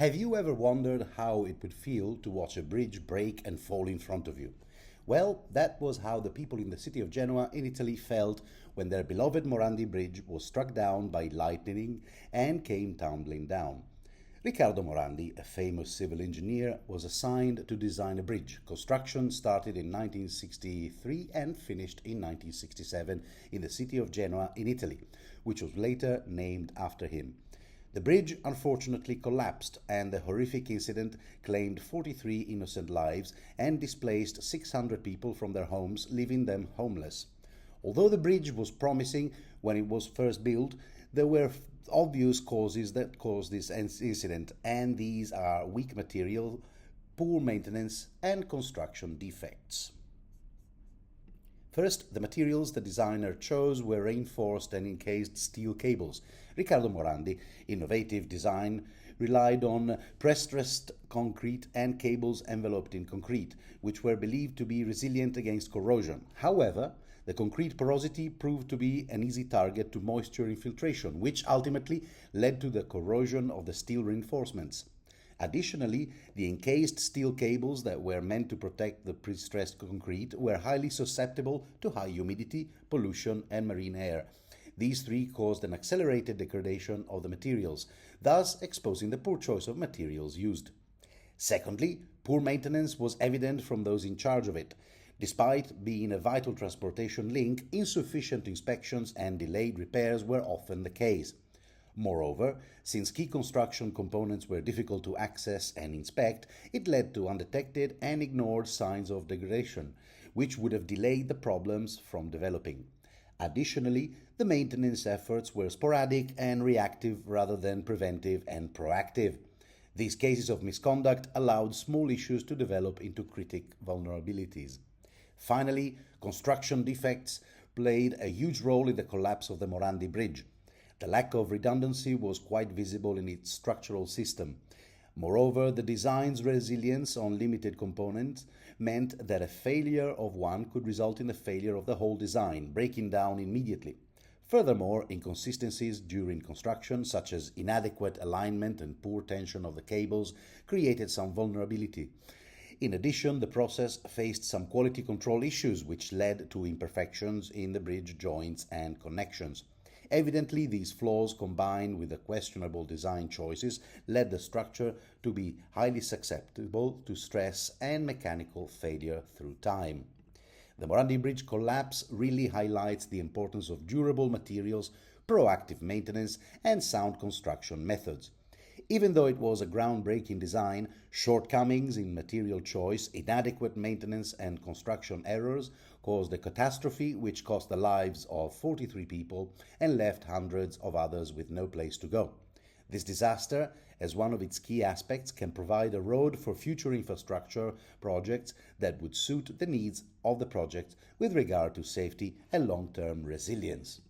Have you ever wondered how it would feel to watch a bridge break and fall in front of you? Well, that was how the people in the city of Genoa in Italy felt when their beloved Morandi bridge was struck down by lightning and came tumbling down. Riccardo Morandi, a famous civil engineer, was assigned to design a bridge. Construction started in 1963 and finished in 1967 in the city of Genoa in Italy, which was later named after him. The bridge unfortunately collapsed, and the horrific incident claimed 43 innocent lives and displaced 600 people from their homes, leaving them homeless. Although the bridge was promising when it was first built, there were obvious causes that caused this incident, and these are weak material, poor maintenance, and construction defects. First, the materials the designer chose were reinforced and encased steel cables. Riccardo Morandi, innovative design, relied on pre-stressed concrete and cables enveloped in concrete, which were believed to be resilient against corrosion. However, the concrete porosity proved to be an easy target to moisture infiltration, which ultimately led to the corrosion of the steel reinforcements. Additionally, the encased steel cables that were meant to protect the pre-stressed concrete were highly susceptible to high humidity, pollution, and marine air. These three caused an accelerated degradation of the materials, thus exposing the poor choice of materials used. Secondly, poor maintenance was evident from those in charge of it. Despite being a vital transportation link, insufficient inspections and delayed repairs were often the case. Moreover, since key construction components were difficult to access and inspect, it led to undetected and ignored signs of degradation, which would have delayed the problems from developing. Additionally, the maintenance efforts were sporadic and reactive rather than preventive and proactive. These cases of misconduct allowed small issues to develop into critical vulnerabilities. Finally, construction defects played a huge role in the collapse of the Morandi bridge. The lack of redundancy was quite visible in its structural system. Moreover, the design's resilience on limited components meant that a failure of one could result in the failure of the whole design, breaking down immediately. Furthermore, inconsistencies during construction, such as inadequate alignment and poor tension of the cables, created some vulnerability. In addition, the process faced some quality control issues, which led to imperfections in the bridge joints and connections. Evidently, these flaws, combined with the questionable design choices, led the structure to be highly susceptible to stress and mechanical failure through time. The Morandi Bridge collapse really highlights the importance of durable materials, proactive maintenance, and sound construction methods. Even though it was a groundbreaking design, shortcomings in material choice, inadequate maintenance, and construction errors caused a catastrophe which cost the lives of 43 people and left hundreds of others with no place to go. This disaster, as one of its key aspects, can provide a road for future infrastructure projects that would suit the needs of the project with regard to safety and long-term resilience.